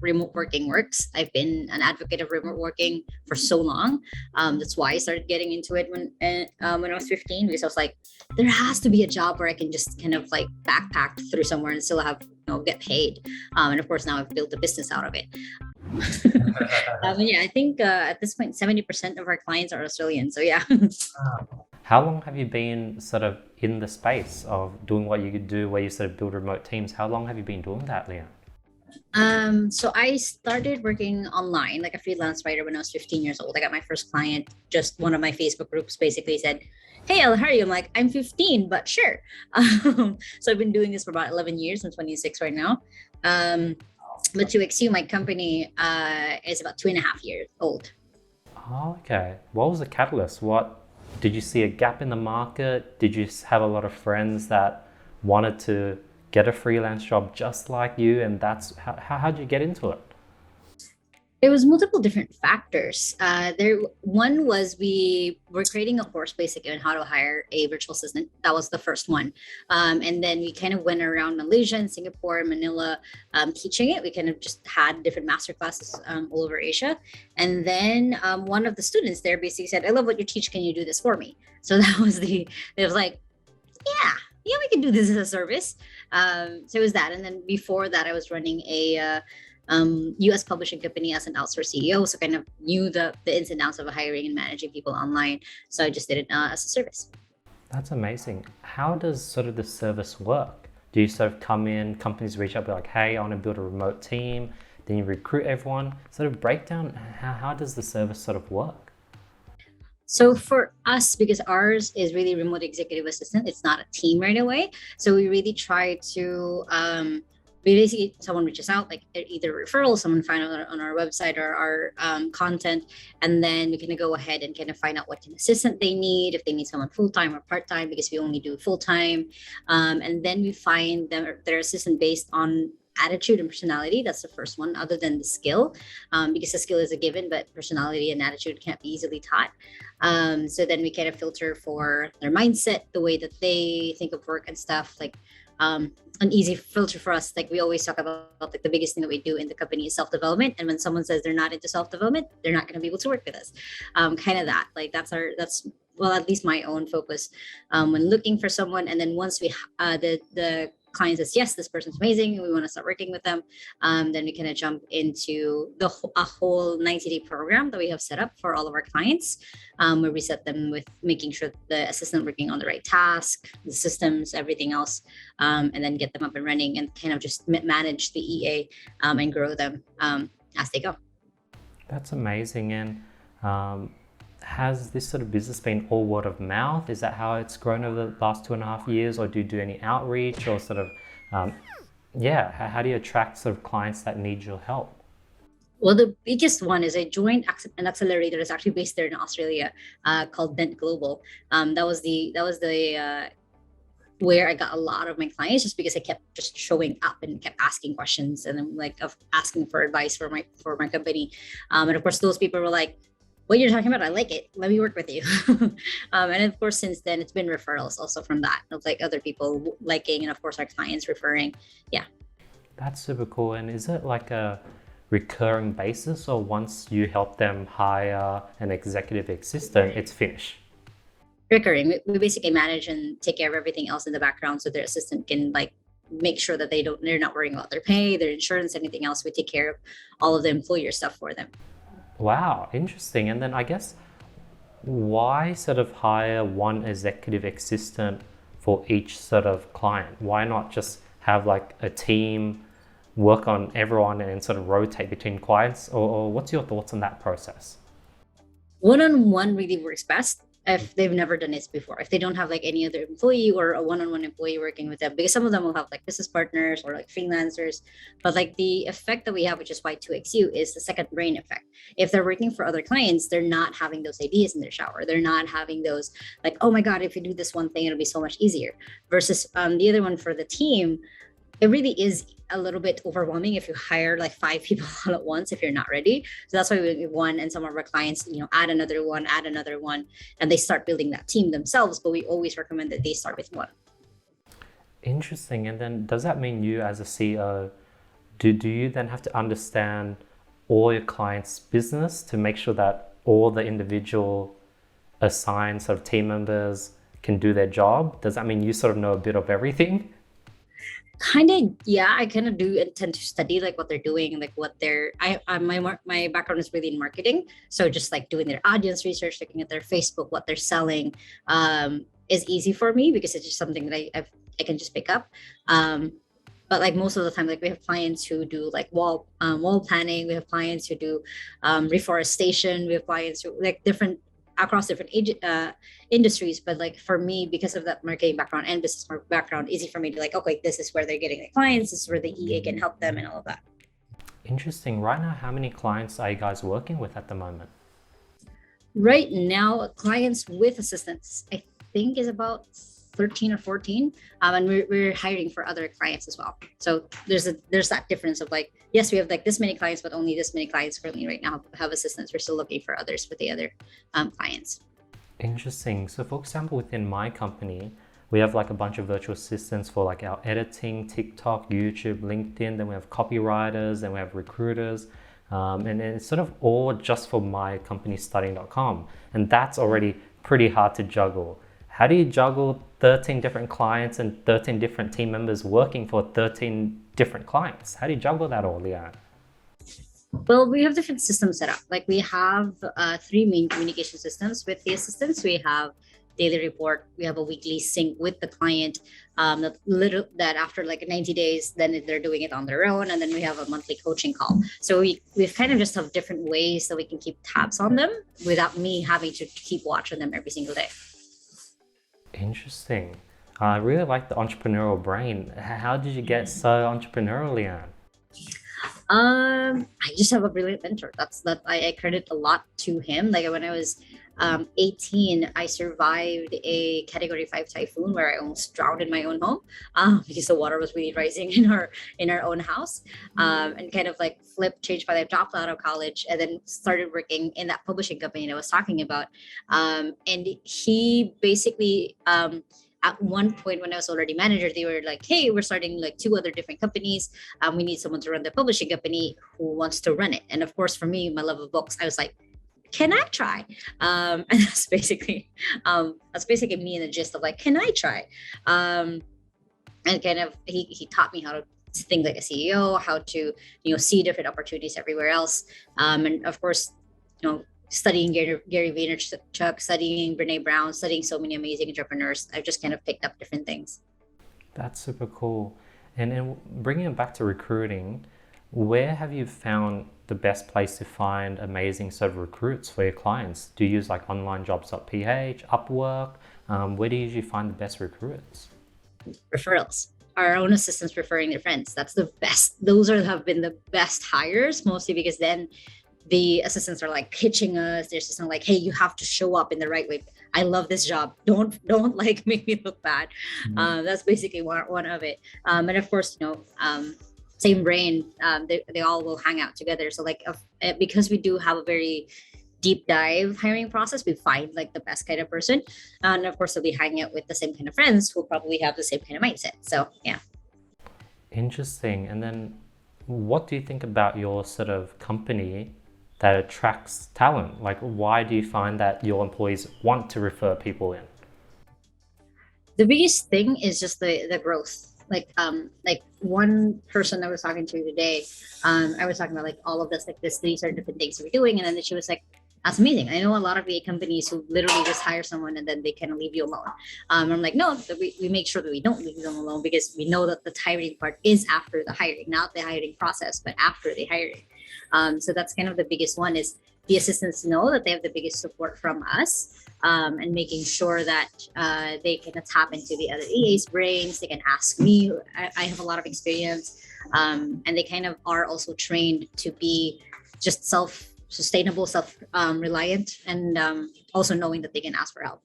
remote working works. I've been an advocate of remote working for so long. That's why I started getting into it when I was 15, because I was like, there has to be a job where I can just kind of like backpack through somewhere and still have, get paid. And of course, now I've built a business out of it. Yeah, I think at this point, 70% of our clients are Australian. So yeah. How long have you been sort of in the space of doing what you could do where you sort of build remote teams? How long have you been doing that, Leah? So I started working online, like a freelance writer, when I was 15 years old. I got my first client. Just one of my Facebook groups basically said, "Hey, how are you?" I'm like, "I'm 15, but sure." So I've been doing this for about 11 years. I'm 26 right now. But to XU, my company is about 2.5 years old. Oh, okay. What was the catalyst? What did you see a gap in the market? Did you have a lot of friends that wanted to get a freelance job just like you? And that's how'd you get into it? There was multiple different factors. There one was we were creating a course basically on how to hire a virtual assistant. That was the first one, and then we kind of went around Malaysia and Singapore and Manila teaching it. We kind of just had different master classes all over Asia, and then one of the students there basically said, "I love what you teach. Can you do this for me?" So that was the. It was like, yeah, we can do this as a service. So it was that, and then before that, I was running a US publishing company as an outsourced CEO. So kind of knew the ins and outs of hiring and managing people online. So I just did it as a service. That's amazing. How does sort of the service work? Do you sort of come in, companies reach out, be like, hey, I want to build a remote team, then you recruit everyone? Sort of break down how does the service sort of work? So for us, because ours is really remote executive assistant, it's not a team right away. So we really try to we basically someone reaches out, like either referral, someone find out on our website or our content, and then we can go ahead and kind of find out what kind of assistant they need, if they need someone full time or part time, because we only do full time, and then we find their assistant based on attitude and personality. That's the first one, other than the skill, because the skill is a given, but personality and attitude can't be easily taught. So then we kind of filter for their mindset, the way that they think of work and stuff. Like an easy filter for us, like we always talk about, like the biggest thing that we do in the company is self-development. And when someone says they're not into self-development, they're not going to be able to work with us. Kind of that, like that's well, at least my own focus when looking for someone. And then once we the client says, yes, this person's amazing, we want to start working with them, then we kind of jump into a whole 90-day program that we have set up for all of our clients, where we set them with making sure the assistant working on the right task, the systems, everything else, and then get them up and running and kind of just manage the EA and grow them as they go. That's amazing. And has this sort of business been all word of mouth? Is that how it's grown over the last 2.5 years, or do you do any outreach or sort of, how do you attract sort of clients that need your help? Well, the biggest one is I joined An Accelerator. It's actually based there in Australia, called Dent Global. That was the where I got a lot of my clients, just because I kept just showing up and kept asking questions, and then like of asking for advice for my company. And of course, those people were like, "What you're talking about, I like it. Let me work with you." And of course, since then, it's been referrals also from that, of like other people liking, and of course, our clients referring. Yeah. That's super cool. And is it like a recurring basis, or once you help them hire an executive assistant, it's finished? Recurring. We basically manage and take care of everything else in the background, so their assistant can like make sure that they're not worrying about their pay, their insurance, anything else. We take care of all of the employer stuff for them. Wow, interesting. And then I guess why sort of hire one executive assistant for each sort of client? Why not just have like a team work on everyone and sort of rotate between clients? Or what's your thoughts on that process? One-on-one really works best if they've never done this before, if they don't have like any other employee or a one-on-one employee working with them, because some of them will have like business partners or like freelancers. But like the effect that we have, which is why 2XU, is the second brain effect. If they're working for other clients, they're not having those ideas in their shower, they're not having those like, oh my god, if you do this one thing, it'll be so much easier. Versus the other one, for the team, it really is a little bit overwhelming if you hire like 5 people all at once if you're not ready. So that's why we one, and some of our clients, add another one, and they start building that team themselves. But we always recommend that they start with one. Interesting. And then does that mean you as a CEO do you then have to understand all your clients' business to make sure that all the individual assigned sort of team members can do their job? Does that mean you sort of know a bit of everything? Kind of, yeah. I kind of do intend to study like what they're doing, like what they're. My background is really in marketing, so just like doing their audience research, looking at their Facebook, what they're selling, is easy for me because it's just something that I can just pick up. Um, but like most of the time, like we have clients who do like wall planning, we have clients who do reforestation, we have clients who like different across different industries. But like for me, because of that marketing background and business background, easy for me to like, okay, this is where they're getting the clients, this is where the EA can help them and all of that. Interesting. Right now, how many clients are you guys working with at the moment? Right now, clients with assistants, I think is about 13 or 14. And we're hiring for other clients as well. So there's that difference of like, yes, we have like this many clients, but only this many clients currently right now have assistants. We're still looking for others for the other clients. Interesting. So for example, within my company, we have like a bunch of virtual assistants for like our editing, TikTok, YouTube, LinkedIn. Then we have copywriters, and we have recruiters. And it's sort of all just for my company, studying.com. And that's already pretty hard to juggle. How do you juggle 13 different clients and 13 different team members working for 13 different clients? How do you juggle that all, Leanne? Well, we have different systems set up. Like we have three main communication systems with the assistants. We have daily report. We have a weekly sync with the client. That after like 90 days, then they're doing it on their own, and then we have a monthly coaching call. So we've kind of just have different ways that we can keep tabs on them without me having to keep watching them every single day. Interesting. I really like the entrepreneurial brain. How did you get so entrepreneurial, Leanne? I just have a brilliant mentor. I credit a lot to him. Like when I was 18, I survived a Category 5 typhoon where I almost drowned in my own home because the water was really rising in our own house. And kind of like changed my life, dropped out of college, and then started working in that publishing company that I was talking about. And he basically at one point when I was already manager, they were like, hey, we're starting like two other different companies. We need someone to run the publishing company who wants to run it. And of course, for me, my love of books, I was like, can I try? And that's basically me in the gist of like, can I try? And kind of he taught me how to think like a CEO, how to see different opportunities everywhere else. And of course, studying Gary Vaynerchuk, studying Brene Brown, studying so many amazing entrepreneurs, I've just kind of picked up different things. That's super cool. And then bringing it back to recruiting, where have you found the best place to find amazing sort of recruits for your clients? Do you use like onlinejobs.ph, Upwork? Where do you usually find the best recruits? Referrals. Our own assistants referring their friends. That's the best. Those have been the best hires, mostly because then the assistants are like pitching us. They're just like, hey, you have to show up in the right way. I love this job. Don't like make me look bad. That's basically one of it. And of course, same brain. They all will hang out together. So like, because we do have a very deep dive hiring process, we find like the best kind of person. And of course, they'll be hanging out with the same kind of friends who probably have the same kind of mindset. So yeah. Interesting. And then what do you think about your sort of company that attracts talent? Like, why do you find that your employees want to refer people in? The biggest thing is just the growth. Like one person I was talking to today, I was talking about like all of this, like these are different things we're doing. And then she was like, that's amazing. I know a lot of VA companies who literally just hire someone and then they kind of leave you alone. I'm like, no, we make sure that we don't leave them alone because we know that the hiring part is after the hiring, not the hiring process, but after the hiring. So that's kind of the biggest one is the assistants know that they have the biggest support from us, and making sure that they can tap into the other EA's brains. They can ask me. I have a lot of experience, and they kind of are also trained to be just self-sustainable, self-reliant, and also knowing that they can ask for help.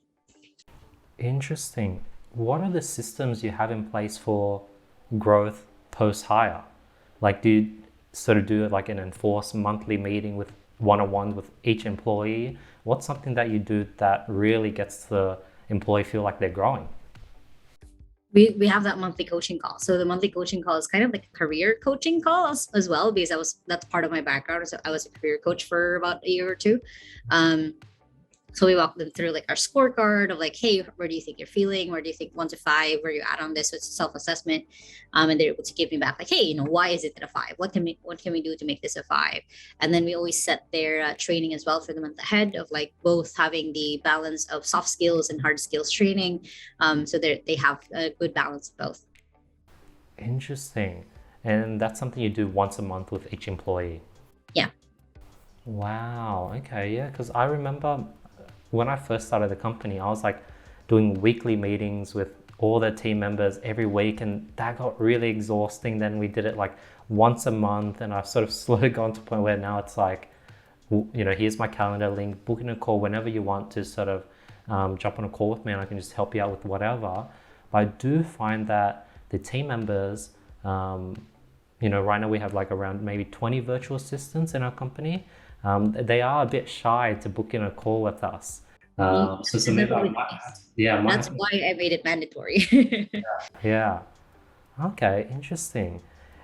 Interesting. What are the systems you have in place for growth post-hire? Like, do you sort of do like an enforced monthly meeting with one-on-one with each employee? What's something that you do that really gets the employee feel like they're growing? we have that monthly coaching call. So the monthly coaching call is kind of like a career coaching call as well, because that's part of my background. So I was a career coach for about a year or two. Um, so we walk them through like our scorecard of like, hey, where do you think you're feeling? Where do you think 1 to 5? Where you at on this? So it's a self-assessment. And they're able to give me back like, hey, why is it at a 5? What can we do to make this a 5? And then we always set their training as well for the month ahead of like both having the balance of soft skills and hard skills training. So they have a good balance of both. Interesting. And that's something you do once a month with each employee. Yeah. Wow. Okay. Yeah. Because I remember when I first started the company, I was like doing weekly meetings with all the team members every week, and that got really exhausting. Then we did it like once a month, and I've sort of slowly gone to a point where now it's like, here's my calendar link, book in a call whenever you want to sort of jump on a call with me, and I can just help you out with whatever. But I do find that the team members, right now we have like around maybe 20 virtual assistants in our company. They are a bit shy to book in a call with us. So maybe I might, yeah, I That's might, why I made it mandatory. yeah. Okay, interesting.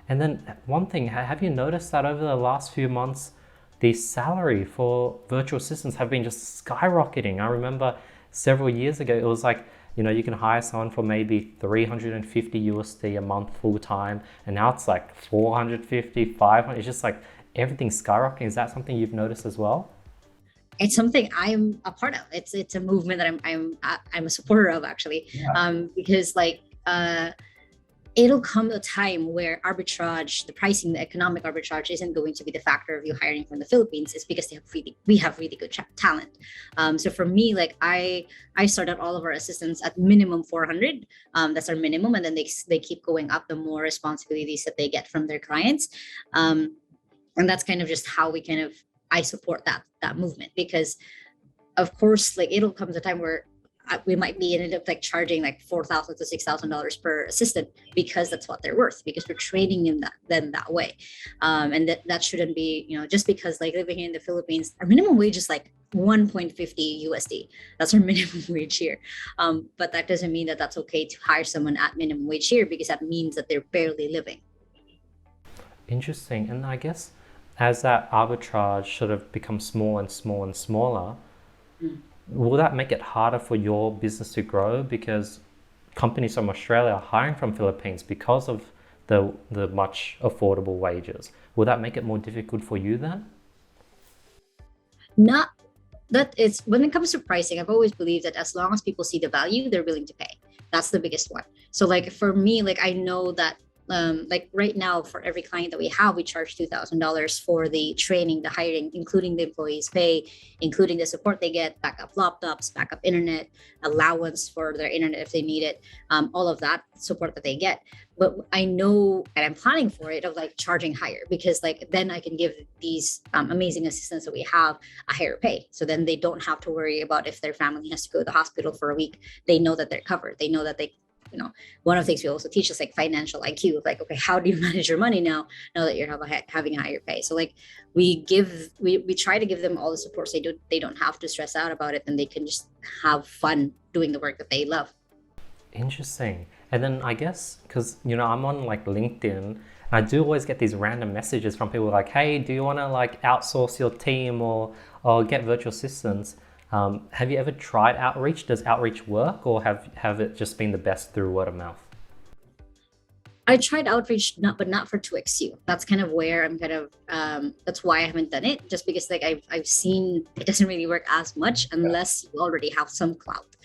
And then one thing, have you noticed that over the last few months, the salary for virtual assistants have been just skyrocketing? I remember several years ago, it was like, you can hire someone for maybe 350 USD a month full time, and now it's like 450, 500. It's just like everything's skyrocketing. Is that something you've noticed as well? It's something I'm a part of. It's a movement that I'm a supporter of actually, Yeah. because like it'll come a time where arbitrage, the pricing, the economic arbitrage isn't going to be the factor of you hiring from the Philippines. It's because we have really good talent. So for me, like I started all of our assistants at minimum 400. That's our minimum, and then they keep going up the more responsibilities that they get from their clients. And that's kind of just how we kind of I support that movement, because of course like it'll come to a time where we might be ended up like charging like $4,000 to $6,000 per assistant, because that's what they're worth, because we're training them that way. And that shouldn't be, just because like living here in the Philippines, our minimum wage is like 1.50 USD. That's our minimum wage here. But that doesn't mean that that's okay to hire someone at minimum wage here, because that means that they're barely living. Interesting. And I guess as that arbitrage sort of becomes small and small and smaller, Mm. will that make it harder for your business to grow, because companies from Australia are hiring from Philippines because of the much affordable wages? Will that make it more difficult for you then? Not that it's when it comes to pricing, I've always believed that as long as people see the value, they're willing to pay. That's the biggest one. So like for me, like I know that like right now for every client that we have, we charge $2,000 for the training, the hiring, including the employees' pay, including the support they get, backup laptops, backup internet, allowance for their internet if they need it, all of that support that they get. But I know, and I'm planning for it, of like charging higher, because like then I can give these amazing assistants that we have a higher pay. So then they don't have to worry about if their family has to go to the hospital for a week. They know that they're covered. They know that one of the things we also teach is like financial IQ of like, okay, how do you manage your money now that you're having a higher pay? So like we try to give them all the support, so they don't have to stress out about it, and they can just have fun doing the work that they love. Interesting. And then I guess because I'm on like LinkedIn, and I do always get these random messages from people like, "Hey, do you want to like outsource your team or get virtual assistants?" Have you ever tried outreach? Does outreach work, or have it just been the best through word of mouth? I tried outreach, but not for 2XU. That's kind of where I'm kind of that's why I haven't done it, just because like I've seen it doesn't really work as much unless you already have some clout.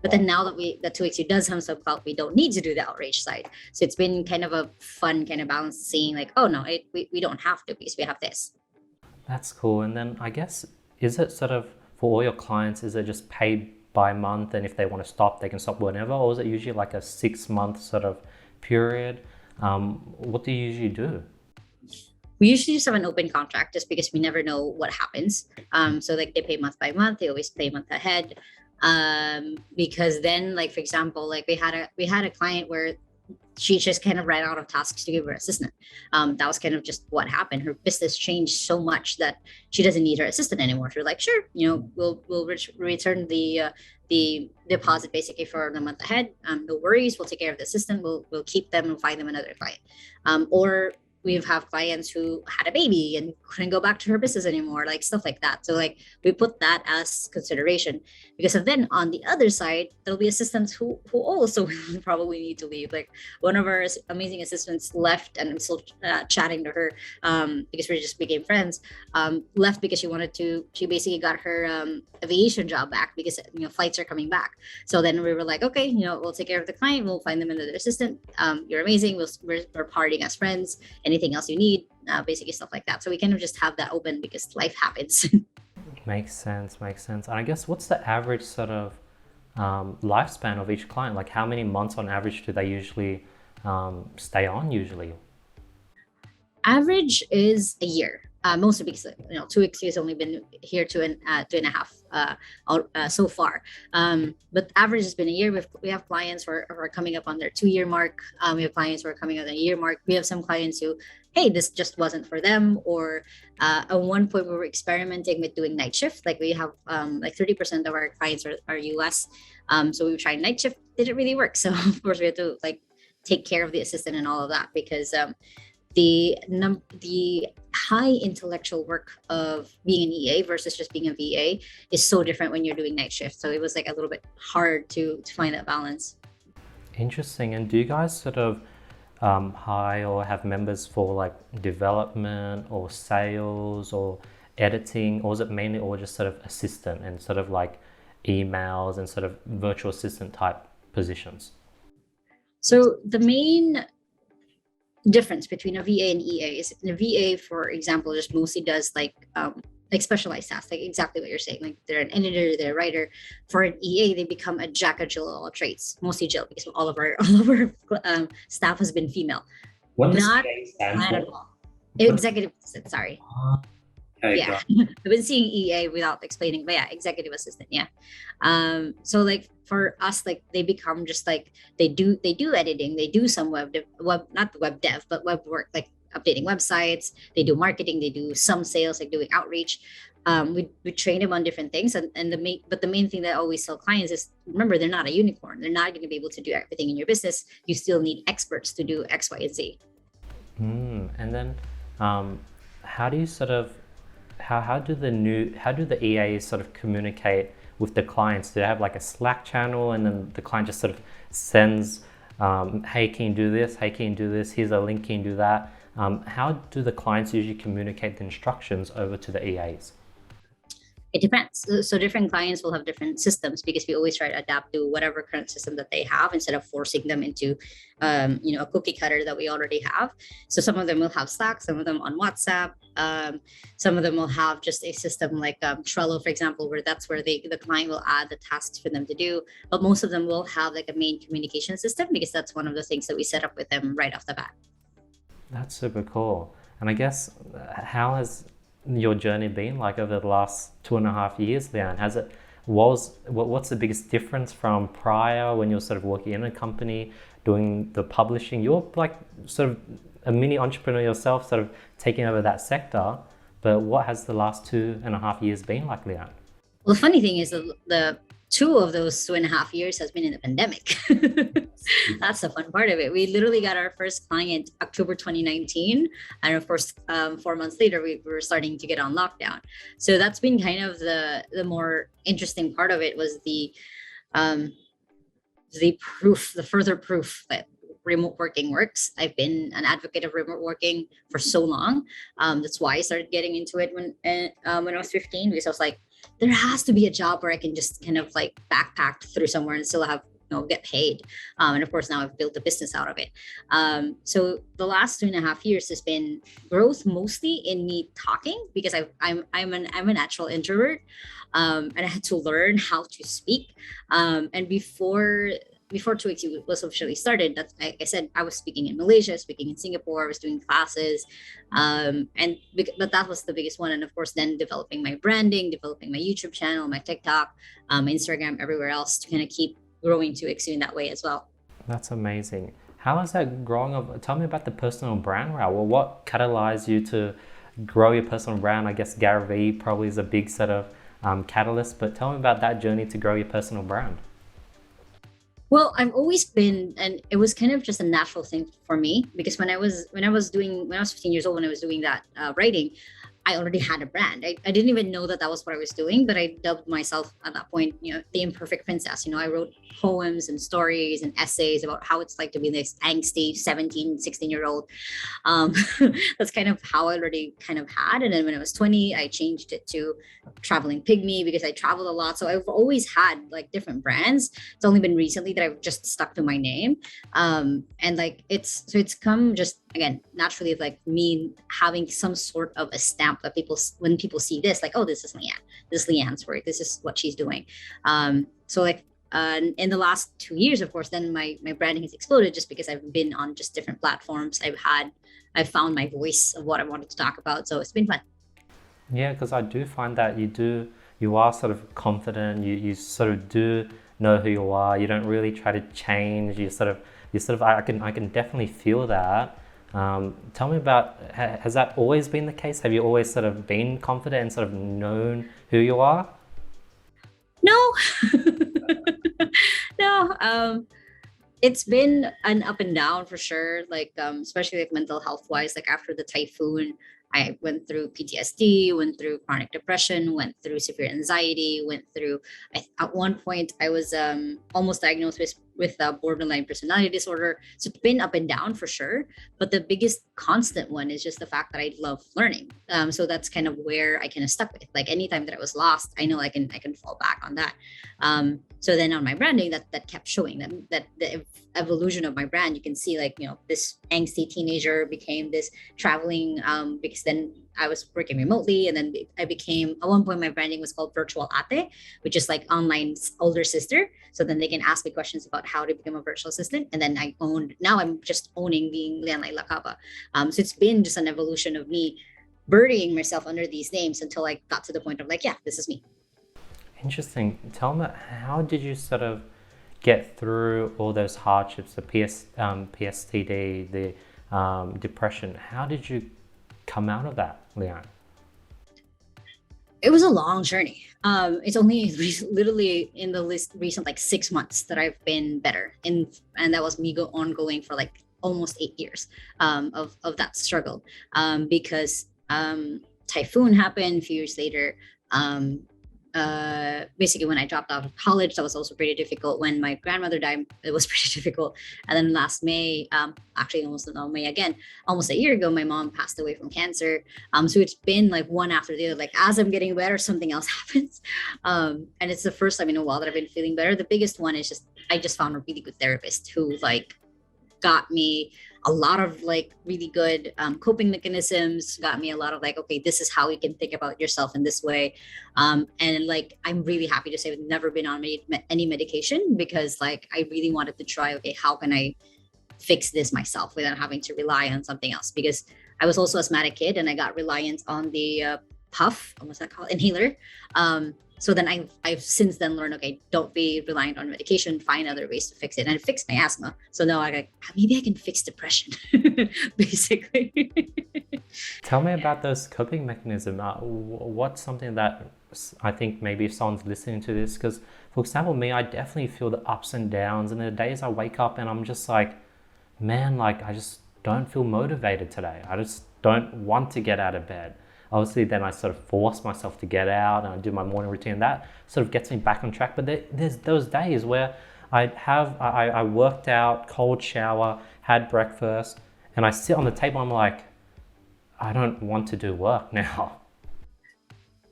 But then now that 2XU does have some clout, we don't need to do the outreach side. So it's been kind of a fun kind of balance, seeing like, oh no, we don't have to, because we have this. That's cool. And then I guess, is it sort of for all your clients, is it just paid by month, and if they want to stop, they can stop whenever, or is it usually like a 6 month sort of period? What do you usually do? We usually just have an open contract, just because we never know what happens. So like they pay month by month, they always pay month ahead. Because then like for example, like we had a client where she just kind of ran out of tasks to give her assistant. That was kind of just what happened. Her business changed so much that she doesn't need her assistant anymore. She's like, sure, we'll return the deposit basically for the month ahead. No worries, we'll take care of the assistant. We'll keep them and find them another client. Or we have clients who had a baby and couldn't go back to her business anymore, like stuff like that. So like we put that as consideration, because of then on the other side there'll be assistants who also probably need to leave. Like one of our amazing assistants left, and I'm still chatting to her because we just became friends. Left because she basically got her aviation job back because flights are coming back. So then we were like, okay, we'll take care of the client, we'll find them another assistant. You're amazing, we're partying as friends, anything else you need, basically stuff like that. So we kind of just have that open because life happens. Makes sense. And I guess what's the average sort of lifespan of each client? Like how many months on average do they usually stay on usually? Average is a year. Mostly because 2 weeks has only been here 2.5 so far. But average has been a year. We have clients who are coming up on their 2-year mark. We have clients who are coming on the year mark. We have some clients who, hey, this just wasn't for them. Or at one point we were experimenting with doing night shift. Like we have like 30% of our clients are US. So we tried night shift. Didn't really work. So of course we had to like take care of the assistant and all of that, because the high intellectual work of being an EA versus just being a VA is so different when you're doing night shift. So it was like a little bit hard to find that balance. Interesting. And do you guys sort of hire or have members for like development or sales or editing, or is it mainly all just sort of assistant and sort of like emails and sort of virtual assistant type positions? So the main difference between a VA and EA is the VA, for example, just mostly does like specialized tasks, like exactly what you're saying. Like they're an editor, they're a writer. For an EA, they become a jack of all trades, mostly Jill, because all of our staff has been female. What does Not EA stand at for? all. Executive assistant, sorry. Okay, Yeah. I've been seeing EA without explaining, but yeah, executive assistant. Yeah. So like for us, like they become just like they do editing, they do some not web dev, but web work, like updating websites. They do marketing, they do some sales, like doing outreach. We train them on different things, and the main thing that I always tell clients is, remember, they're not a unicorn. They're not going to be able to do everything in your business. You still need experts to do X, Y, and Z. And then how do you sort of how do the EAs sort of communicate with the clients? Do they have like a Slack channel, and then the client just sort of sends, hey, can you do this? Hey, can you do this? Here's a link, can you do that? How do the clients usually communicate the instructions over to the EAs? It depends. So different clients will have different systems, because we always try to adapt to whatever current system that they have instead of forcing them into, a cookie cutter that we already have. So some of them will have Slack, some of them on WhatsApp. Some of them will have just a system like Trello, for example, where that's where the client will add the tasks for them to do. But most of them will have like a main communication system, because that's one of the things that we set up with them right off the bat. That's super cool. And I guess how has your journey been like over the last 2.5 years, Leanne? What's the biggest difference from prior, when you're sort of working in a company doing the publishing? You're like sort of a mini entrepreneur yourself, sort of taking over that sector. But what has the last 2.5 years been like, Leanne? Well, the funny thing is the 2 of those 2.5 years has been in the pandemic. That's the fun part of it. We literally got our first client October 2019, and of course 4 months later we were starting to get on lockdown. So that's been kind of the more interesting part of it, was the further proof that remote working works. I've been an advocate of remote working for so long. That's why I started getting into it when I was 15, because I was like, there has to be a job where I can just kind of like backpack through somewhere and still have, get paid. And of course, now I've built a business out of it. So the last 2.5 years has been growth mostly in me talking, because I'm a natural introvert, and I had to learn how to speak. And before 2 weeks was officially started, that's, like I said, I was speaking in Malaysia, speaking in Singapore, I was doing classes, but that was the biggest one. And of course, then developing my branding, developing my YouTube channel, my TikTok, Instagram, everywhere else, to kind of keep growing to exceed that way as well. That's amazing. How is that growing up? Tell me about the personal brand route. Well, what catalyzed you to grow your personal brand? I guess Gary Vee probably is a big sort of catalyst, but tell me about that journey to grow your personal brand. Well, I've always been, and it was kind of just a natural thing for me because when I was 15 years old, when I was doing that writing, I already had a brand. I didn't even know that that was what I was doing, but I dubbed myself at that point, the imperfect princess. I wrote poems and stories and essays about how it's like to be this angsty 17, 16-year-old. um, that's kind of how I already kind of had. And then when I was 20, I changed it to traveling pygmy because I traveled a lot. So I've always had like different brands. It's only been recently that I've just stuck to my name. And like it's come just again naturally of like me having some sort of a stamp that when people see this, like, oh, this is Leanne, this is Leanne's work, this is what she's doing. So like in the last 2 years, of course, then my branding has exploded just because I've been on just different platforms. I've found my voice of what I wanted to talk about. So it's been fun. Yeah, because I do find that you are sort of confident. You sort of do know who you are. You don't really try to change. I can definitely feel that. Tell me about, has that always been the case? Have you always sort of been confident and sort of known who you are? No, no. It's been an up and down for sure. Like especially like mental health wise. Like after the typhoon, I went through PTSD, went through chronic depression, went through severe anxiety, went through. At one point, I was almost diagnosed with borderline personality disorder. So it's been up and down for sure. But the biggest constant one is just the fact that I love learning. So that's kind of where I kind of stuck with. Like anytime that I was lost, I know I can fall back on that. So then on my branding, that kept showing that the evolution of my brand. You can see like this angsty teenager became this traveling because then I was working remotely, and then I became at one point my branding was called virtual ate, which is like online older sister. So then they can ask me questions about how to become a virtual assistant, and then now I'm just owning being Lai Lacaba. So it's been just an evolution of me burying myself under these names until I got to the point of like, yeah, this is me. Interesting. Tell me, how did you sort of get through all those hardships, the PSTD, the depression? How did you come out of that, Leon? It was a long journey. It's only literally in the list recent like 6 months that I've been better, and that was me ongoing for like almost 8 years of that struggle. Because typhoon happened a few years later. Basically when I dropped out of college, that was also pretty difficult. When my grandmother died, it was pretty difficult. And then last May, actually almost not May again, almost a year ago, my mom passed away from cancer. So it's been like one after the other. Like as I'm getting better, something else happens. And it's the first time in a while that I've been feeling better. The biggest one is just I just found a really good therapist who like got me a lot of like really good coping mechanisms, got me a lot of like, okay, this is how you can think about yourself in this way. And like I'm really happy to say I've never been on any medication because like I really wanted to try, okay, how can I fix this myself without having to rely on something else? Because I was also asthmatic kid and I got reliant on the puff, what's that called, inhaler. So then I've since then learned, okay, don't be reliant on medication, find other ways to fix it. And it fixed my asthma. So now I like, maybe I can fix depression, basically. Tell me Yeah. about those coping mechanism. What's something that I think maybe if someone's listening to this, because for example, me, I definitely feel the ups and downs, and there are days I wake up and I'm just like, man, like I just don't feel motivated today. I just don't want to get out of bed. Obviously, then I sort of force myself to get out and I do my morning routine. That sort of gets me back on track. But there's those days where I worked out, cold shower, had breakfast, and I sit on the table. I'm like, I don't want to do work now.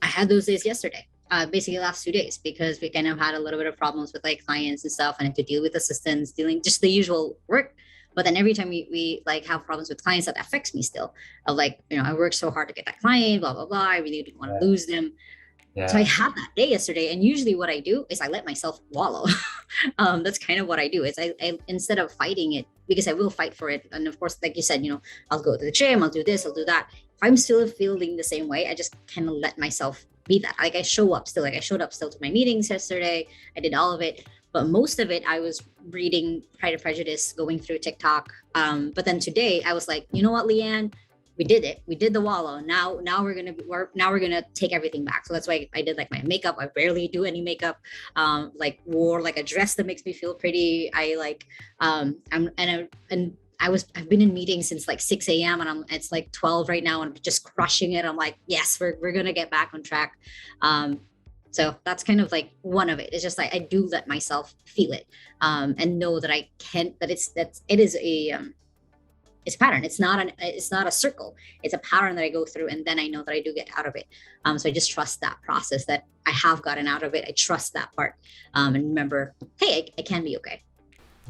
I had those days yesterday, basically the last 2 days, because we kind of had a little bit of problems with like clients and stuff, and had to deal with assistants, dealing just the usual work. But then every time we like have problems with clients, that affects me still. Of like, I worked so hard to get that client, blah blah blah. I really didn't want to Yeah. lose them. So I Yeah. had that day yesterday, and usually what I do is I let myself wallow. That's kind of what I do. Is I instead of fighting it, because I will fight for it, and of course, like you said, I'll go to the gym, I'll do this, I'll do that. If I'm still feeling the same way, I just kind of let myself be that. Like I show up still. Like I showed up still to my meetings yesterday. I did all of it, but most of it I was reading Pride and Prejudice, going through TikTok. But then today I was like, you know what, Leanne, we did it. We did the wallow. Now we're gonna take everything back. So that's why I did like my makeup. I barely do any makeup. Like wore like a dress that makes me feel pretty. I like and I've been in meetings since like 6 a.m. and it's like 12 right now and I'm just crushing it. I'm like, yes, we're gonna get back on track. So that's kind of like one of it. It's just like I do let myself feel it, and know that I can't. That it is it's a pattern. It's not a circle. It's a pattern that I go through, and then I know that I do get out of it. So I just trust that process that I have gotten out of it. I trust that part, and remember, hey, I can be okay.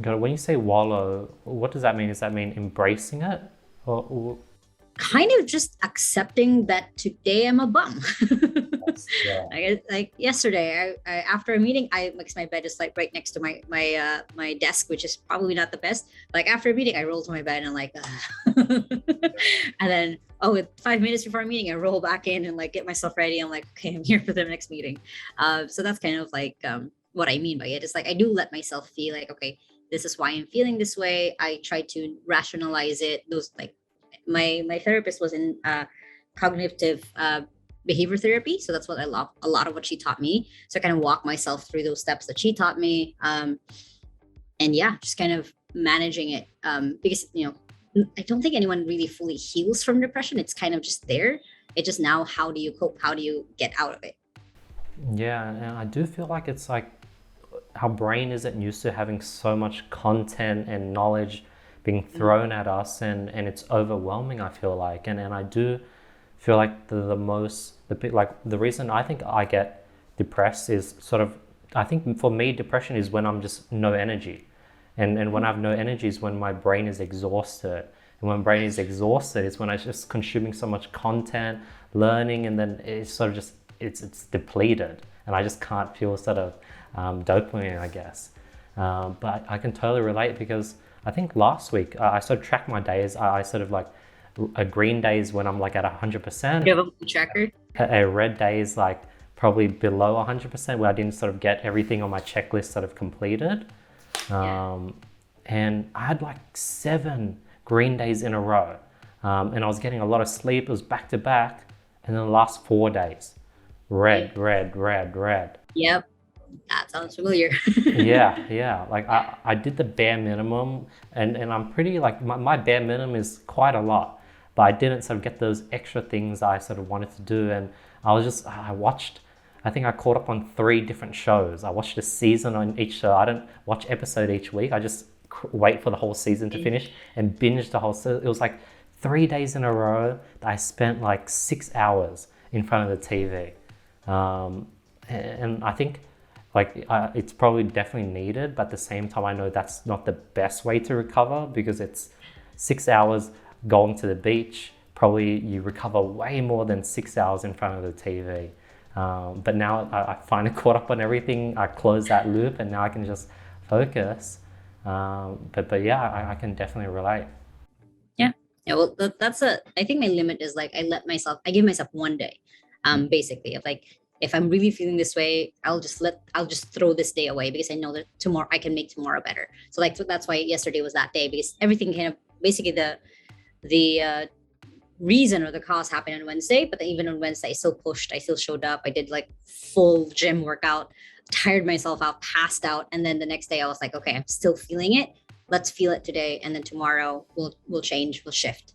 God, when you say wallow, what does that mean? Does that mean embracing it? Or Kind of just accepting that today I'm a bum. yeah. Like yesterday, I after a meeting, because my bed is like right next to my desk, which is probably not the best. Like after a meeting, I roll to my bed and I'm like, and then with 5 minutes before a meeting, I roll back in and like get myself ready. I'm like, okay, I'm here for the next meeting. So that's kind of like what I mean by it. It's like I do let myself feel like, okay, this is why I'm feeling this way. I try to rationalize it. Those like my therapist was in cognitive behavior therapy, so that's what I love. A lot of what she taught me. So I kind of walk myself through those steps that she taught me, and yeah, just kind of managing it. Because I don't think anyone really fully heals from depression. It's kind of just there. It's just now, how do you cope? How do you get out of it? Yeah, and I do feel like it's like our brain isn't used to having so much content and knowledge being thrown at us, and it's overwhelming, I feel like. And I do feel like the reason I think I get depressed is sort of, I think for me, depression is when I'm just no energy. And when I have no energy is when my brain is exhausted. And when brain is exhausted is when I'm just consuming so much content, learning, and then it's sort of just, it's depleted. And I just can't feel sort of dopamine, I guess. But I can totally relate, because I think last week I sort of tracked my days. I sort of like, a green day is when I'm like at 100%. You have a mood tracker? A red day is like probably below 100%, where I didn't sort of get everything on my checklist sort of completed. And I had like 7 green days in a row. And I was getting a lot of sleep. It was back to back. And then the last 4 days, red. Yep. That sounds familiar. Yeah. Like I did the bare minimum, and I'm pretty like, my bare minimum is quite a lot, but I didn't sort of get those extra things I sort of wanted to do. And I think I caught up on 3 different shows. I watched a season on each show. I don't watch episode each week. I just wait for the whole season to finish and binge the whole season. It was like 3 days in a row that I spent like 6 hours in front of the TV. And I think like it's probably definitely needed, but at the same time, I know that's not the best way to recover, because it's 6 hours going to the beach. Probably you recover way more than 6 hours in front of the TV. But now I finally caught up on everything. I closed that loop, and now I can just focus. But yeah, I can definitely relate. Yeah. Well, I think my limit is like I give myself 1 day, basically. Of like, if I'm really feeling this way, I'll just throw this day away, because I know that tomorrow I can make tomorrow better. So like, that's why yesterday was that day, because everything kind of basically the reason or the cause happened on Wednesday, but then even on Wednesday, I still pushed. I still showed up. I did like full gym workout, tired myself out, passed out, and then the next day I was like, okay, I'm still feeling it. Let's feel it today, and then tomorrow we'll change, we'll shift.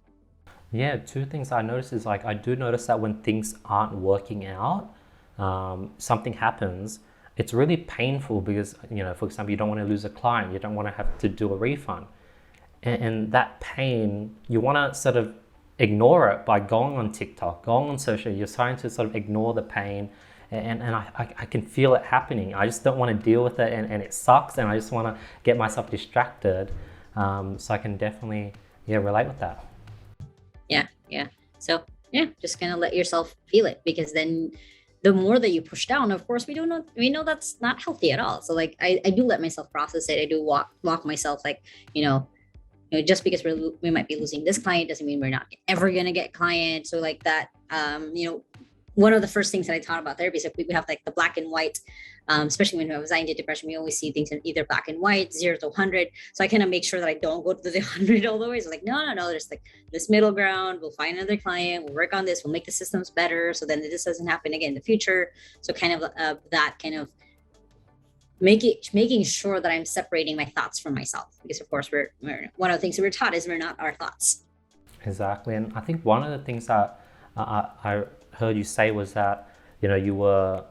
Yeah, 2 things I noticed is like, I do notice that when things aren't working out, something happens, it's really painful, because, for example, you don't want to lose a client, you don't want to have to do a refund. And that pain, you want to sort of ignore it by going on TikTok, going on social. You're trying to sort of ignore the pain, and I can feel it happening. I just don't want to deal with it, and it sucks, and I just want to get myself distracted. So I can definitely relate with that. Yeah. So yeah, just kind of let yourself feel it, because then the more that you push down, of course, we know that's not healthy at all. So like, I do let myself process it. I do walk myself, like, just because we might be losing this client doesn't mean we're not ever going to get clients. So like that, one of the first things that I taught about therapy is that we have like the black and white, especially when I was anxiety depression, we always see things in either black and white, 0 to 100. So I kind of make sure that I don't go to the 100 all the way. So like, no, there's like this middle ground. We'll find another client. We'll work on this. We'll make the systems better. So then this doesn't happen again in the future. So kind of that kind of making sure that I'm separating my thoughts from myself, because of course we're one of the things that we're taught is we're not our thoughts. Exactly. And I think one of the things that I heard you say was that, you were,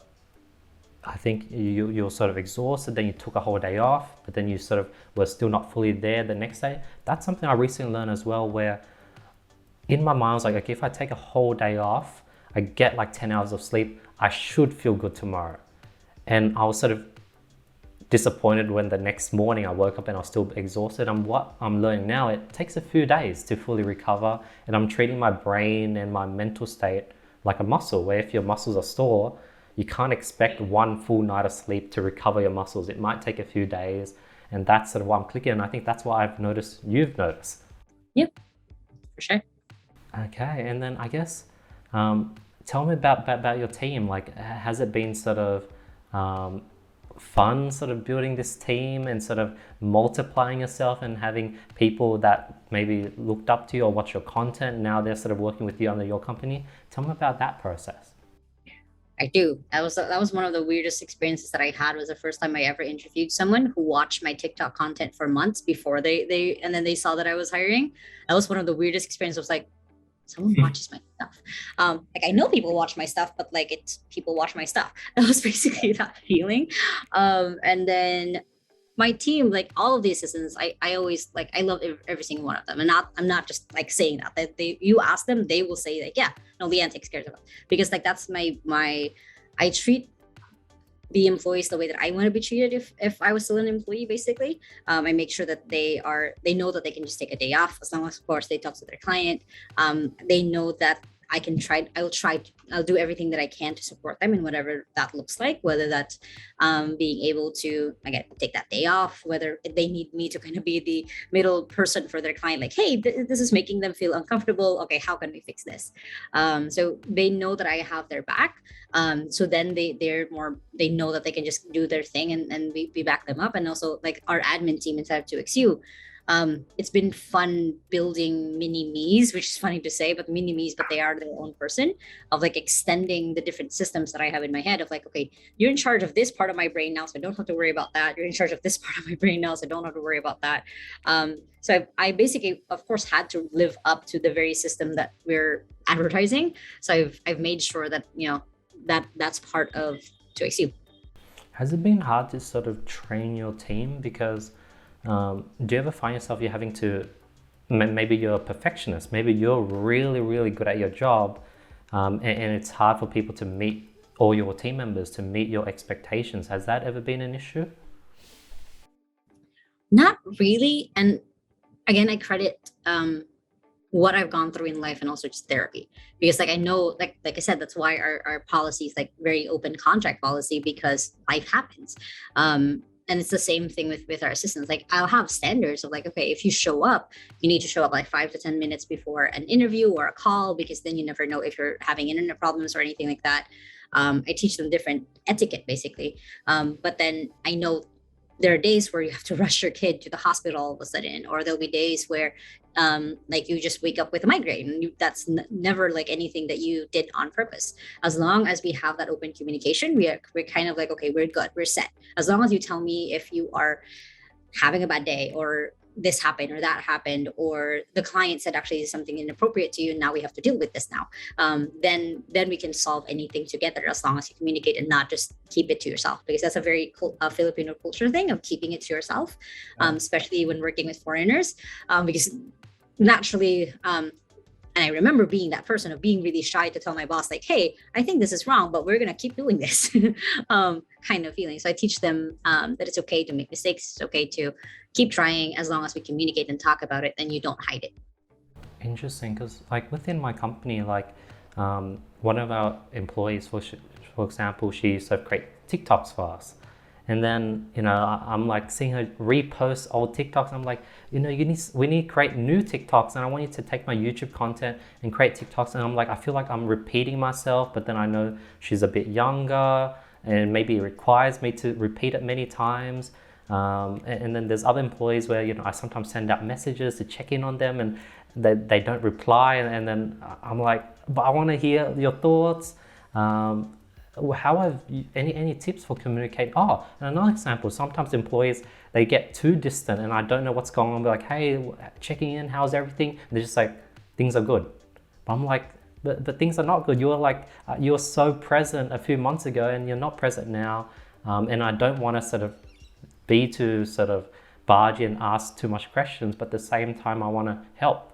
I think you were sort of exhausted, then you took a whole day off, but then you sort of were still not fully there the next day. That's something I recently learned as well, where in my mind I was like, okay, if I take a whole day off, I get like 10 hours of sleep, I should feel good tomorrow. And I was sort of disappointed when the next morning I woke up and I was still exhausted. And what I'm learning now, it takes a few days to fully recover, and I'm treating my brain and my mental state like a muscle, where if your muscles are sore, you can't expect one full night of sleep to recover your muscles. It might take a few days, and that's sort of why I'm clicking. And I think that's what I've noticed you've noticed. Yep, for sure. Okay, and then I guess tell me about your team. Like, has it been sort of fun sort of building this team and sort of multiplying yourself and having people that maybe looked up to you or watch your content, now they're sort of working with you under your company? Tell me about that process. I do. That was one of the weirdest experiences that I had. Was the first time I ever interviewed someone who watched my TikTok content for months before they and then they saw that I was hiring. That was one of the weirdest experiences. I was like, someone watches my stuff. Like I know people watch my stuff, but like it's people watch my stuff. That was basically that feeling. And then my team, like all of the assistants, I always like I love every single one of them. And I'm not just like saying that. You ask them, they will say like, yeah, no, Leanne takes care of it. Because like that's my I treat the employees the way that I want to be treated if I was still an employee, basically. I make sure that they know that they can just take a day off, as long as of course they talk to their client. They know that I'll do everything that I can to support them in whatever that looks like, whether that's being able to, again, take that day off, whether they need me to kind of be the middle person for their client, like, hey, this is making them feel uncomfortable. Okay, how can we fix this? So they know that I have their back. So then they know that they can just do their thing, and we back them up. And also like our admin team inside of 2XU, it's been fun building mini me's, which is funny to say, but mini me's, but they are their own person, of like extending the different systems that I have in my head of like, okay, you're in charge of this part of my brain now, so I don't have to worry about that. You're in charge of this part of my brain now, so I don't have to worry about that. So I basically, of course, had to live up to the very system that we're advertising. So I've made sure that, that's part of 2XU. Has it been hard to sort of train your team? Because do you ever find yourself you're having to, maybe you're a perfectionist, maybe you're really, really good at your job, and it's hard for people to meet, or your team members to meet your expectations. Has that ever been an issue? Not really. And again, I credit what I've gone through in life and also just therapy, because like I know, like I said, that's why our policy is like very open contract policy, because life happens. And it's the same thing with our assistants. Like I'll have standards of like, okay, if you show up, you need to show up like 5 to 10 minutes before an interview or a call, because then you never know if you're having internet problems or anything like that. I teach them different etiquette basically. But then I know there are days where you have to rush your kid to the hospital all of a sudden, or there'll be days where like you just wake up with a migraine, and that's never like anything that you did on purpose. As long as we have that open communication, we're kind of like, okay, we're good, we're set. As long as you tell me if you are having a bad day, or this happened or that happened, or the client said actually something inappropriate to you, and now we have to deal with this now, then we can solve anything together, as long as you communicate and not just keep it to yourself, because that's a very Filipino culture thing of keeping it to yourself, especially when working with foreigners, because naturally, and I remember being that person of being really shy to tell my boss, like, hey, I think this is wrong, but we're going to keep doing this kind of feeling. So I teach them that it's okay to make mistakes. It's okay to keep trying, as long as we communicate and talk about it, then you don't hide it. Interesting, because like within my company, like one of our employees, for example, she used to create TikToks for us. And then, I'm like seeing her repost old TikToks. I'm like, we need to create new TikToks, and I want you to take my YouTube content and create TikToks. And I'm like, I feel like I'm repeating myself, but then I know she's a bit younger, and maybe it requires me to repeat it many times. And then there's other employees where, I sometimes send out messages to check in on them, and they don't reply. And then I'm like, but I want to hear your thoughts. How have you, any tips for communicating? Oh, and another example, sometimes employees, they get too distant and I don't know what's going on. They're like, hey, checking in, how's everything? And they're just like, things are good. But I'm like, but things are not good. You're like, you were so present a few months ago and you're not present now. And I don't want to sort of be too sort of bargy and ask too much questions, but at the same time, I want to help.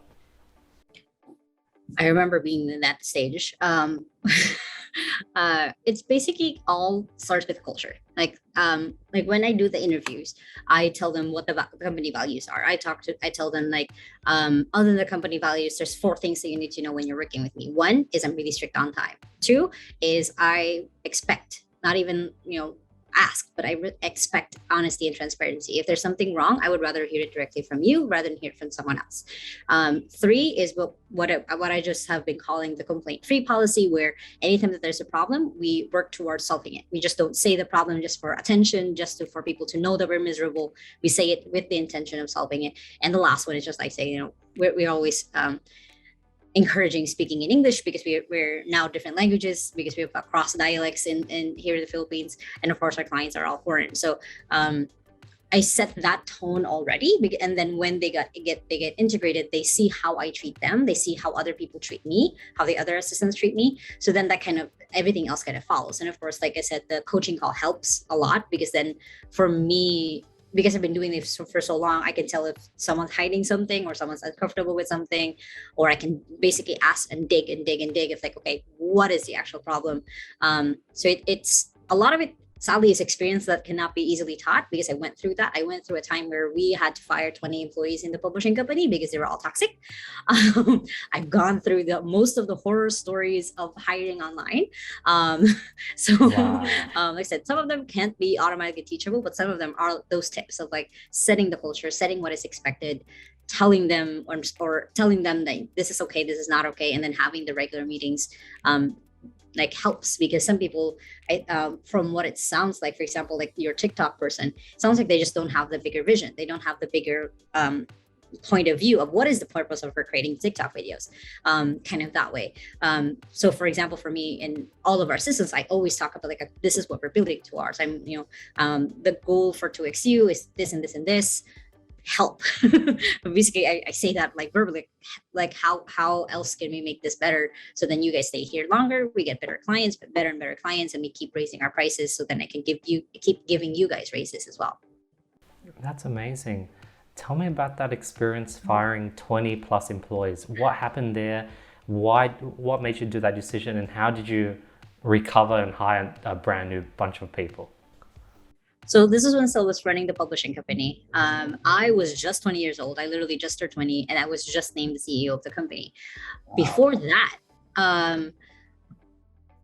I remember being in that stage. It's basically all starts with culture. Like when I do the interviews, I tell them what the company values are. I tell them like, other than the company values, there's 4 things that you need to know when you're working with me. 1 is I'm really strict on time. 2 is I expect, not even, ask, but I expect honesty and transparency. If there's something wrong, I would rather hear it directly from you rather than hear it from someone else. 3 is what I just have been calling the complaint-free policy, where anytime that there's a problem, we work towards solving it. We just don't say the problem just for attention, for people to know that we're miserable. We say it with the intention of solving it. And the last one is just like saying, we're always encouraging speaking in English, because we're now different languages, because we have cross dialects in here in the Philippines, and of course our clients are all foreign. So I set that tone already, and then when they get integrated, they see how I treat them, they see how other people treat me, how the other assistants treat me. So then that kind of everything else kind of follows. And of course, like I said, the coaching call helps a lot, because then for me, because I've been doing this for so long, I can tell if someone's hiding something or someone's uncomfortable with something, or I can basically ask and dig and dig and dig. It's like, okay, what is the actual problem? So it's a lot of it, sadly, is experience that cannot be easily taught, because I went through that. I went through a time where we had to fire 20 employees in the publishing company because they were all toxic. I've gone through most of the horror stories of hiring online. So Wow. like I said, some of them can't be automatically teachable, but some of them are those tips of like setting the culture, setting what is expected, telling them or telling them that this is okay, this is not okay, and then having the regular meetings like helps. Because some people, from what it sounds like, for example, like your TikTok person, sounds like they just don't have the bigger vision. They don't have the bigger point of view of what is the purpose of her creating TikTok videos, kind of that way. So for example, for me and all of our systems, I always talk about like, this is what we're building towards. The goal for 2XU is this and this and this. Help. Basically, I say that like verbally, like how else can we make this better, so then you guys stay here longer, we get better clients, but better and better clients, and we keep raising our prices, so then I can keep giving you guys raises as well. That's amazing. Tell me about that experience firing 20 plus employees. What happened there? What made you do that decision, and how did you recover and hire a brand new bunch of people? So this is when Sil was running the publishing company. I was just 20 years old. I literally just turned 20, and I was just named the CEO of the company. Wow. Before that,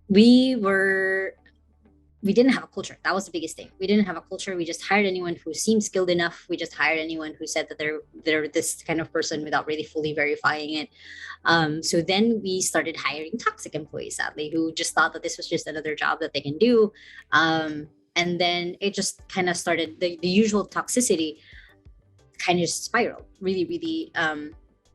we didn't have a culture. That was the biggest thing. We didn't have a culture. We just hired anyone who seemed skilled enough. We just hired anyone who said that they're this kind of person without really fully verifying it. So then we started hiring toxic employees, sadly, who just thought that this was just another job that they can do. And then it just kind of started, the usual toxicity kind of spiraled really, really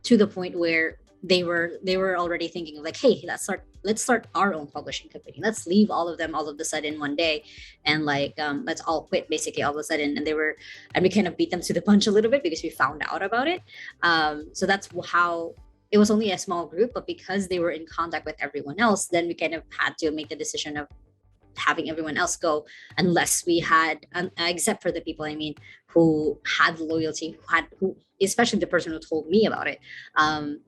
to the point where they were already thinking of like, hey, let's start our own publishing company. Let's leave all of them all of a sudden one day, and like let's all quit basically all of a sudden. And we kind of beat them to the punch a little bit because we found out about it. So that's how it was only a small group, but because they were in contact with everyone else, then we kind of had to make the decision of having everyone else go, unless we had, except for the people, I mean, who had loyalty, who especially the person who told me about it,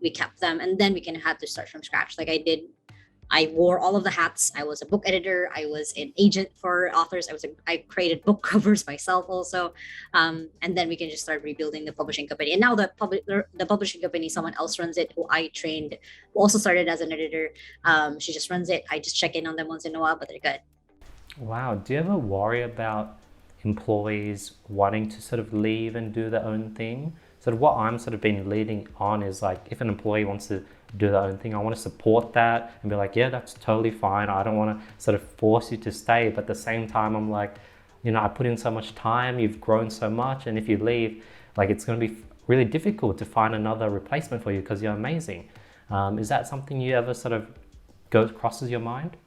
we kept them, and then we kind of had to start from scratch. Like I wore all of the hats. I was a book editor. I was an agent for authors. I created book covers myself also. And then we can just start rebuilding the publishing company. And now the publishing company, someone else runs it, who I trained, who also started as an editor. She just runs it. I just check in on them once in a while, but they're good. Wow. Do you ever worry about employees wanting to sort of leave and do their own thing. So what I'm sort of been leading on is like, if an employee wants to do their own thing, I want to support that and be like, yeah, that's totally fine. I don't want to sort of force you to stay, but at the same time, I'm like, I put in so much time, you've grown so much, and if you leave, like, it's going to be really difficult to find another replacement for you because you're amazing. Is that something you ever sort of crosses your mind?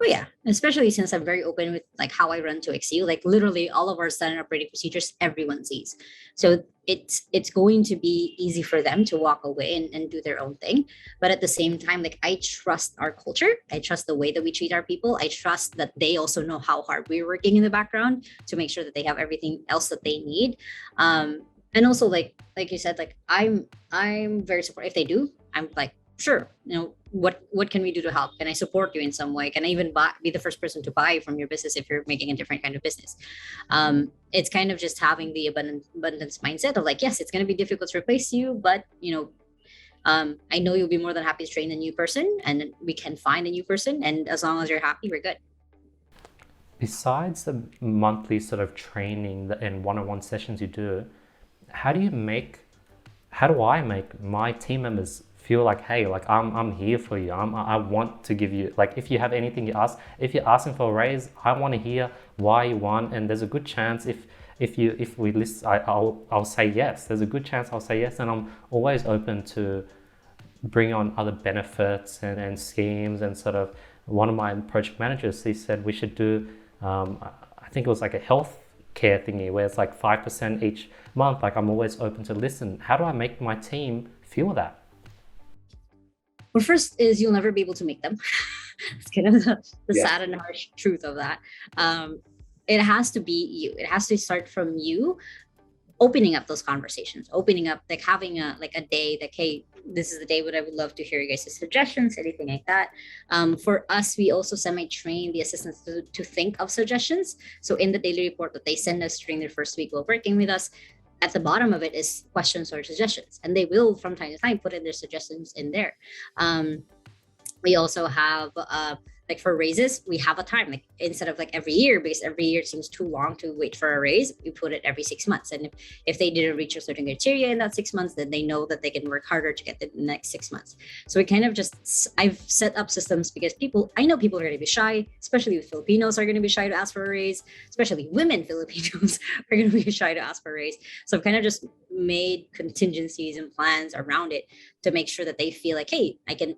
Oh yeah, especially since I'm very open with like how I run to XU. Like literally all of our standard operating procedures, everyone sees. So it's going to be easy for them to walk away and do their own thing. But at the same time, like I trust our culture. I trust the way that we treat our people. I trust that they also know how hard we're working in the background to make sure that they have everything else that they need. And also like you said, like I'm very supportive. If they do, I'm like, sure, what can we do to help? Can I support you in some way? Can I even be the first person to buy from your business if you're making a different kind of business? It's kind of just having the abundance mindset of like, yes, it's going to be difficult to replace you, but I know you'll be more than happy to train a new person, and we can find a new person, and as long as you're happy, we're good. Besides the monthly sort of training and one-on-one sessions you do, how do I make my team members feel like, hey, like I'm here for you. I want to give you, like, if you have anything you ask, if you're asking for a raise, I want to hear why you want, and there's a good chance if we list, I'll say yes. There's a good chance I'll say yes, and I'm always open to bring on other benefits and schemes. And sort of one of my project managers, he said we should do, I think it was like a health care thingy where it's like 5% each month. Like, I'm always open to listen. How do I make my team feel that? Well, first is you'll never be able to make them. It's kind of the sad and harsh truth of that. It has to be you. It has to start from you opening up those conversations, opening up, like having a day that, hey, this is the day what I would love to hear you guys' suggestions, anything like that. For us, we also semi-train the assistants to think of suggestions. So in the daily report that they send us during their first week while working with us, at the bottom of it is questions or suggestions, and they will from time to time put in their suggestions in there. We also have like for raises, we have a time, like instead of like every year, because every year it seems too long to wait for a raise, we put it every 6 months. And if they didn't reach a certain criteria in that 6 months, then they know that they can work harder to get the next 6 months. So we kind of I've set up systems because I know people are going to be shy, especially Filipinos are going to be shy to ask for a raise, especially women Filipinos are going to be shy to ask for a raise. So I've kind of just made contingencies and plans around it to make sure that they feel like, hey, I can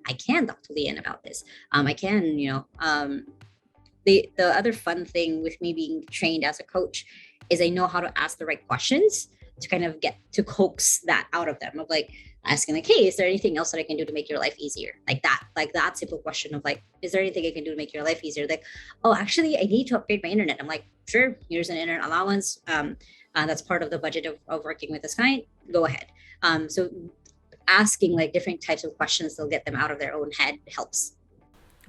talk to Leanne about this. I can, the other fun thing with me being trained as a coach is I know how to ask the right questions to kind of get to coax that out of them, of like asking like, hey, is there anything else that I can do to make your life easier? Like that simple question of like, is there anything I can do to make your life easier? Like, oh, actually I need to upgrade my internet. I'm like, sure, here's an internet allowance. That's part of the budget of working with this client. Go ahead. So asking like different types of questions that'll get them out of their own head helps.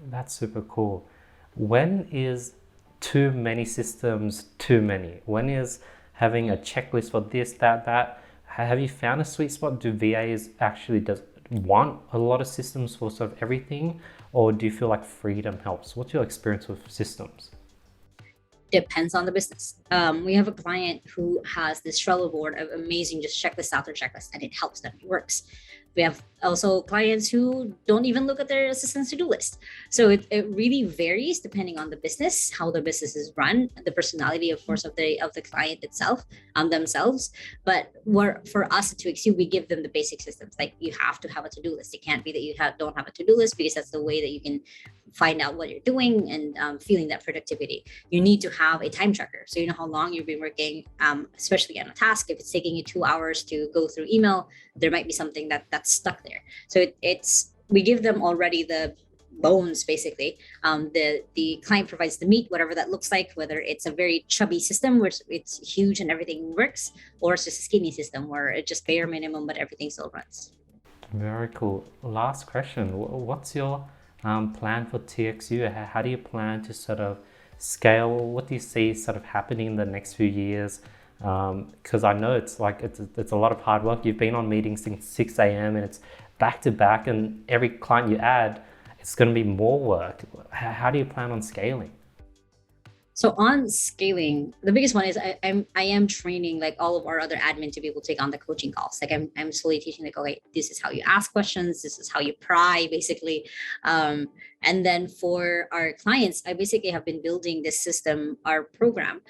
That's super cool. When is too many systems too many? When is having a checklist for this, that? Have you found a sweet spot? Do VAs actually want a lot of systems for sort of everything? Or do you feel like freedom helps? What's your experience with systems? Depends on the business. We have a client who has this Trello board of amazing, just checklist after checklist, and it helps them. It works. We have also clients who don't even look at their assistant's to-do list. So it really varies depending on the business, how the business is run, the personality, of course, of the client itself, themselves. But for us at 2XU, we give them the basic systems. Like, you have to have a to-do list. It can't be that you don't have a to-do list, because that's the way that you can find out what you're doing and feeling that productivity. You need to have a time tracker, so you know how long you've been working, especially on a task. If it's taking you 2 hours to go through email, there might be something that's stuck there. So we give them already the bones, basically. The client provides the meat, whatever that looks like, whether it's a very chubby system where it's huge and everything works, or it's just a skinny system where it's just bare minimum but everything still runs. Very cool. Last question. What's your plan for TXU? How do you plan to sort of scale? What do you see sort of happening in the next few years? Because I know it's a lot of hard work. You've been on meetings since 6 a.m. and it's back to back, and every client you add, it's going to be more work. How do you plan on scaling? So on scaling, the biggest one is I am training like all of our other admin to be able to take on the coaching calls. Like I'm slowly teaching like, okay, this is how you ask questions, this is how you pry, basically. Um, and then for our clients, I basically have been building this system, our program,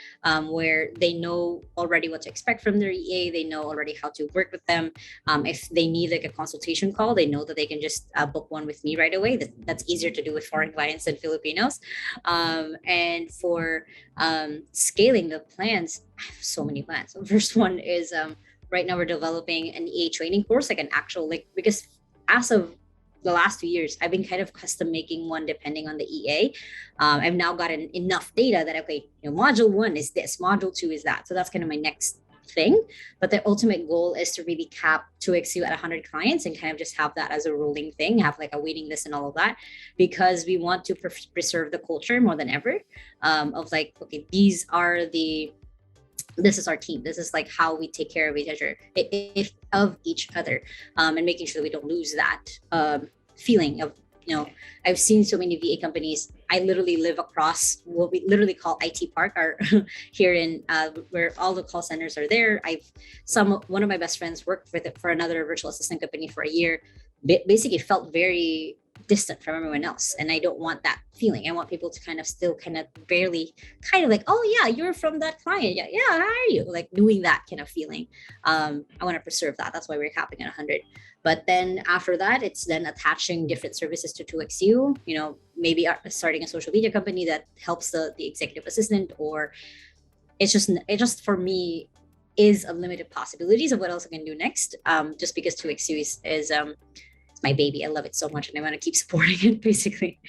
where they know already what to expect from their EA. They know already how to work with them. If they need like a consultation call, they know that they can just book one with me right away. That's easier to do with foreign clients than Filipinos. And for scaling the plans, I have so many plans. The first one is right now we're developing an EA training course, like an actual, like, because as of the last 2 years, I've been kind of custom making one depending on the EA. I've now gotten enough data that, okay, module one is this, module two is that. So that's kind of my next thing. But the ultimate goal is to really cap 2XU at 100 clients and kind of just have that as a rolling thing, have like a waiting list and all of that, because we want to preserve the culture more than ever, of like, okay, this is our team. This is like how we take care of each other, if of each other, and making sure that we don't lose that feeling of, I've seen so many VA companies. I literally live across what we literally call IT Park, or here in where all the call centers are there. One of my best friends worked with it for another virtual assistant company for a year. Basically, felt very distant from everyone else, and I don't want that feeling. I want people to kind of still kind of barely, kind of like, oh yeah, you're from that client. Yeah, yeah. How are you? Like doing that kind of feeling. I want to preserve that. That's why we're capping at 100. But then after that, it's then attaching different services to 2XU, maybe starting a social media company that helps the executive assistant, or it just for me is unlimited possibilities of what else I can do next. Just because 2XU is it's my baby. I love it so much and I want to keep supporting it, basically.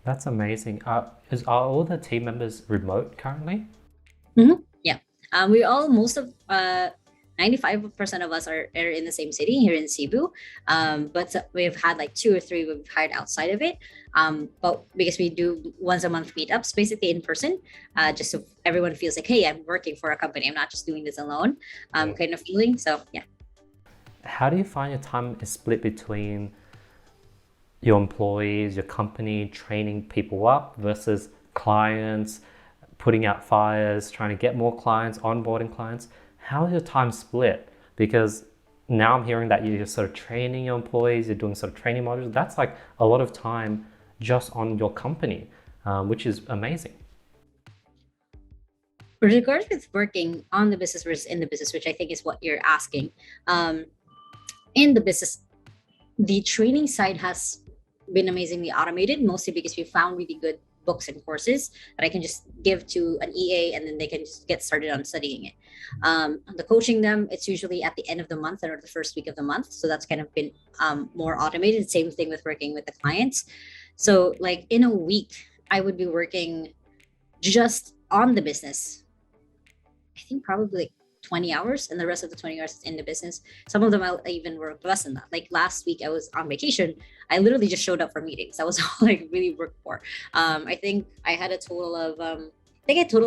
That's amazing. Are all the team members remote currently? Yeah. Most of 95% of us are in the same city here in Cebu. But we've had like two or three we've hired outside of it. But because we do once a month meetups, basically in person, just so everyone feels like, hey, I'm working for a company. I'm not just doing this alone, kind of feeling. So yeah. How do you find your time is split between your employees, your company, training people up versus clients, putting out fires, trying to get more clients, onboarding clients? How is your time split? Because now I'm hearing that you're sort of training your employees, you're doing sort of training modules. That's like a lot of time just on your company, which is amazing. With regards with working on the business versus in the business, which I think is what you're asking, in the business, the training side has been amazingly automated, mostly because we found really good books and courses that I can just give to an EA and then they can just get started on studying it. The coaching them, it's usually at the end of the month or the first week of the month. So that's kind of been more automated. Same thing with working with the clients. So like in a week, I would be working just on the business, I think probably like 20 hours, and the rest of the 20 hours is in the business. Some of them I'll even work less than that. Like last week I was on vacation. I literally just showed up for meetings. That was all I really worked for. I think I had a total of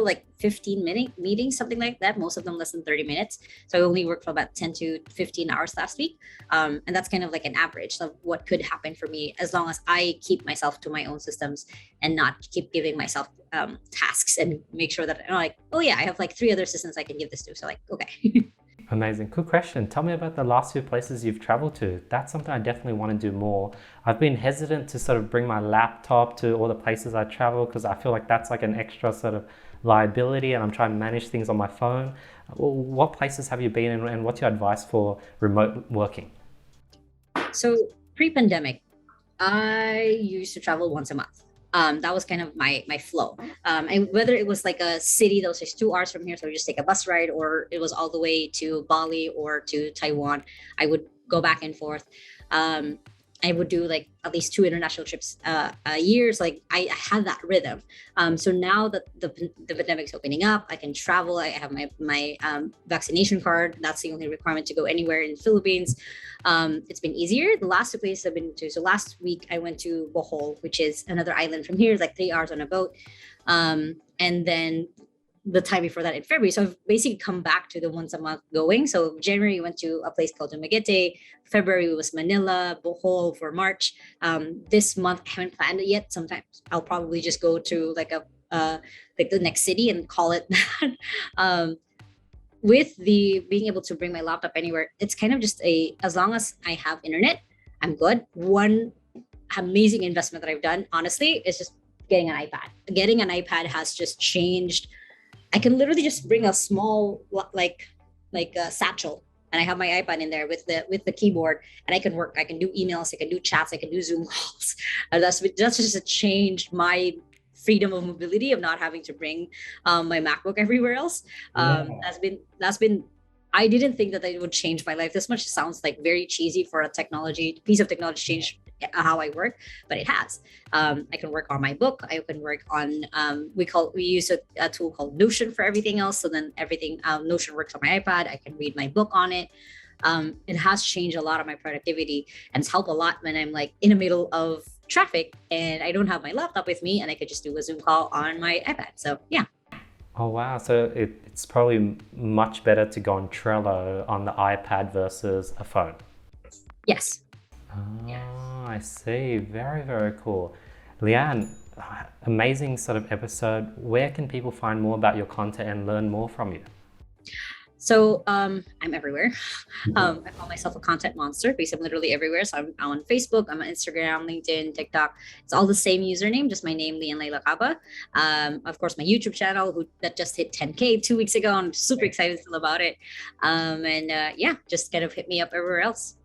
like 15-minute meetings, something like that. Most of them less than 30 minutes. So I only worked for about 10 to 15 hours last week. And that's kind of like an average of what could happen for me, as long as I keep myself to my own systems and not keep giving myself tasks and make sure that I'm like, oh yeah, I have like 3 other assistants I can give this to. So like, okay. Amazing. Good question. Tell me about the last few places you've traveled to. That's something I definitely want to do more. I've been hesitant to sort of bring my laptop to all the places I travel because I feel like that's like an extra sort of liability, and I'm trying to manage things on my phone. What places have you been in, and what's your advice for remote working? So pre-pandemic, I used to travel once a month. That was kind of my flow. And whether it was like a city that was just 2 hours from here, so we just take a bus ride, or it was all the way to Bali or to Taiwan, I would go back and forth. Um, I would do like at least 2 international trips a year. So like I had that rhythm. So now that the pandemic's opening up, I can travel. I have my vaccination card. That's the only requirement to go anywhere in the Philippines. It's been easier. The last 2 places I've been to. So last week I went to Bohol, which is another island from here. It's like 3 hours on a boat. And then the time before that in February. So I've basically come back to the once a month going. So January we went to a place called Dumaguete. February was Manila, Bohol for March. This month I haven't planned it yet. Sometimes I'll probably just go to like like the next city and call it that. With the being able to bring my laptop anywhere, it's kind of just as long as I have internet, I'm good. One amazing investment that I've done, honestly, is just getting an iPad. Getting an iPad has just changed. I can literally just bring a small like a satchel, and I have my iPad in there with the keyboard, and I can work. I can do emails, I can do chats, I can do Zoom calls. And that's just changed my freedom of mobility of not having to bring my MacBook everywhere else. That's been I didn't think that it would change my life this much. It sounds like very cheesy for a piece of technology to change how I work, but it has. I can work on my book. I can work on we use a tool called Notion for everything else. So then everything Notion works on my iPad. I can read my book on it. It has changed a lot of my productivity, and it's helped a lot when I'm like in the middle of traffic and I don't have my laptop with me, and I could just do a Zoom call on my iPad. So yeah. Oh wow, so it's probably much better to go on Trello on the iPad versus a phone. Yes. Oh, I see. Very, very cool. Leanne, amazing sort of episode. Where can people find more about your content and learn more from you? So I'm everywhere. I call myself a content monster because I'm literally everywhere. So I'm on Facebook, I'm on Instagram, LinkedIn, TikTok. It's all the same username, just my name, Lai Lacaba. Of course, my YouTube channel that just hit 10K 2 weeks ago. I'm super excited still about it. Yeah, just kind of hit me up everywhere else.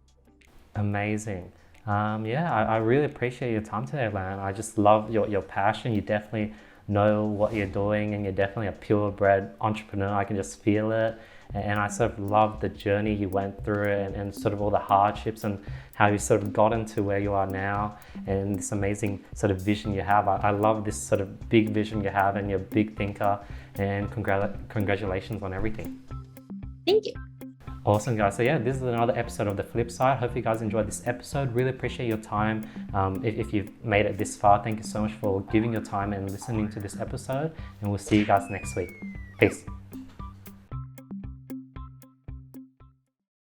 Amazing. I really appreciate your time today, Lan. I just love your passion. You definitely know what you're doing, and you're definitely a purebred entrepreneur. I can just feel it. And I sort of love the journey you went through, and sort of all the hardships and how you sort of got into where you are now, and this amazing sort of vision you have. I love this sort of big vision you have, and you're a big thinker, and congratulations on everything. Thank you. Awesome, guys. So yeah, this is another episode of The Flip Side. Hope you guys enjoyed this episode. Really appreciate your time. If you've made it this far, thank you so much for giving your time and listening to this episode, and we'll see you guys next week. Peace.